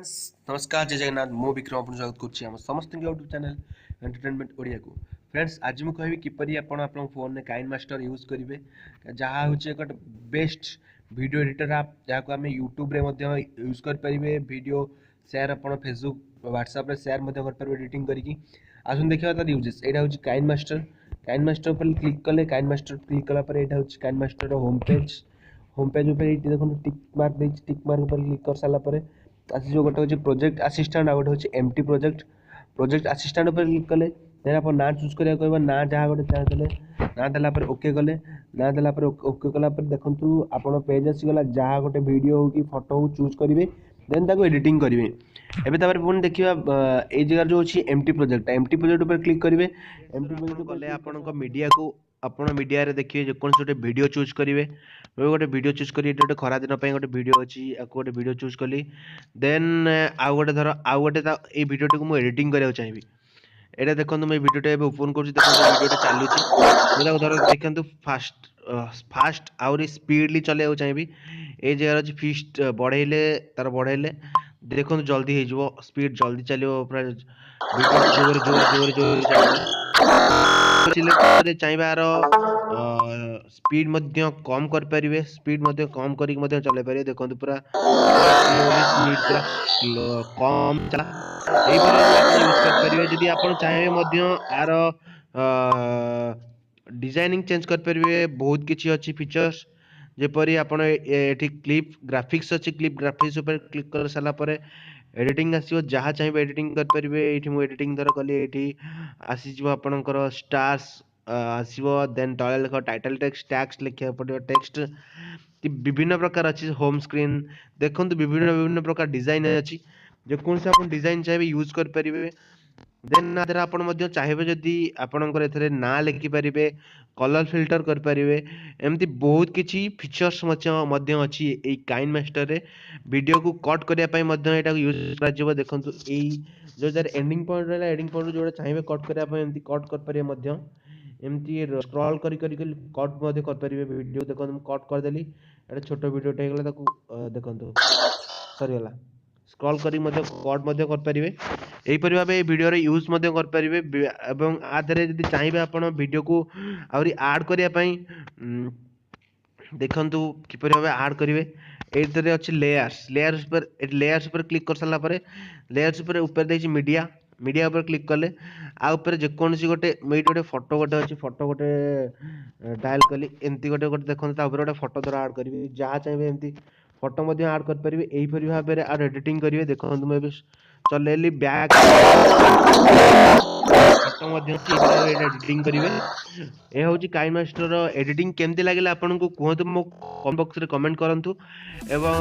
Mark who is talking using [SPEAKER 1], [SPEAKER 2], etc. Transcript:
[SPEAKER 1] Friends नमस्कार जय जगन्नाथ मो विक्रम आपन स्वागत करछि हम समस्त यूट्यूब चैनल एंटरटेनमेंट ओडिया को। फ्रेंड्स आज मु कहबी किपरि आपन फोन में काइन मास्टर यूज करिवे जहाँ होछि एक बेस्ट वीडियो एडिटर ऐप जहाँ आम यूट्यूब रे मध्य यूज कर परिवे। वीडियो शेयर आपन फेसबुक व्हाट्सएप रे शेयर मध्य कर परिवे एडिटिंग करिकी। आसुन देखिबा तार यूजेस। एटा होछि काइन मास्टर पर क्लिक कले काइन मास्टर क्लिक कला पर एटा होछि काइन मास्टर रो होम पेज ऊपर ये देखो टिक मार्क ऊपर क्लिक कर सारा पर आसी जो गोटे होची प्रोजेक्ट असिस्टेंट आ गोटे होची एमटी प्रोजेक्ट असिस्टेंट ऊपर क्लिक कले देन आप ना चूज करिया कहबा ना जहाँ गोटे चाह देले ना देला पर ओके कले ना देला पर ओके कला पर देखंतु आपण पेज आसी गला जहाँ गोटे वीडियो हो कि फोटो हो चूज करिवे देन ताको एडिटिंग करिवे। एबे तापर पुन देखिबा ए जगह जो होची एमटी प्रोजेक्ट ऊपर क्लिक करिवे। एमटी प्रोजेक्ट कले आपण को मीडिया को आपण मीडिया रे देखिए जे कोन गोटे वीडियो चूज करिवे गोटे वीडियो चूज करी गोटे खरा दिन पे गोटे वीडियो अछि आको गोटे वीडियो चूज कली देन आउ गोटे धर आउ गोटे ए वीडियो को मु एडिटिंग करिया चाहिबी। एटा देखंतु मैं वीडियो टे ओपन करछि देखंतु वीडियो टे चालुछि मु ताको धर देखंतु फास्ट आउरी स्पीडली चलेउ चाहिबी। ए जगह अछि फिस्ट बढ़ाइले देखंतु जल्दी हे जबो स्पीड जल्दी चलियो पूरा वीडियो जोर सिलेक्ट करे चाहिबार स्पीड मध्य कम कर परिवे स्पीड मध्य कम करी मध्य चले परिवे देखंतु पूरा स्पीड पूरा कम चला एई पर आपण यूज कर परिवे। जदी आपण चाहे मध्य आर डिजाइनिंग चेंज कर परिवे बहुत किछि अछि फीचर्स जेपरि आपण एठी क्लिप ग्राफिक्स अछि क्लिप ग्राफिक्स ऊपर क्लिक कर साला पर एडिटिंग आसीबो जहाँ चाहिए एडिटिंग कर परिवे। एठी मु एडिटिंग दर कली एठी आसी जिवो आपनकर स्टार्स आसीबो देन तळे लेख टाइटल टेक्स्ट लिखिया पड़ियो टेक्स्ट विभिन्न प्रकार अछि होम स्क्रीन देखंतु विभिन्न प्रकार डिजाइन अछि जे कोन से आपण डिजाइन चाहिए यूज कर परिवे। देन ना देरा आपण मध्य चाहिए जदी आपनकर एथरे ना लिखि परिवे कलर फिल्टर कर परिवे एमती बहुत किछि फीचर्स मध्य अछि ए काइन मास्टर रे। वीडियो को कट करिया पई मध्य एटा यूज करा जिवो देखंतु ए जो जर एंडिंग पॉइंट रहला एंडिंग पॉइंट जोडा चाहिए कट करिया पई एमती कट कर परिवे मध्य एमती स्क्रॉल करी कट मध्य कर परिवे। वीडियो देखंतु कट कर देली एटा छोटो वीडियो टे गेला ताकू देखंतु सरी गला स्क्रॉल करी मध्य कट मध्य कर परिवे। एही परि भाबे वीडियो रे यूज मध्य कर परिवे एवं आधरे जदी चाहिबे आपण वीडियो को आउरी ऐड करिया पई देखंतु किपरि भाबे ऐड करिवे। एतरे अछि लेयर्स पर क्लिक कर साला परे लेयर्स ऊपर देछि मीडिया ऊपर क्लिक कले आ ऊपर जे कोनसी गोटे मेट गोटे फोटो गोटे अछि फोटो गोटे डायल कली एंती गोटे देखंतु ता ऊपर गोटे फोटो दर ऐड करिवे जहाँ चाहिए एंती फोटो मध्य ऐड कर परिवे। एही परि भाबे आर एडिटिंग करिवे देखंतु मैं चलेली बैक फोटो मध्य एडिटिंग करिवे। ए होची काइन मास्टर रो एडिटिंग केमती लागिला आपन को कहतु मो कमेंट बॉक्स रे कमेंट करंतु एवं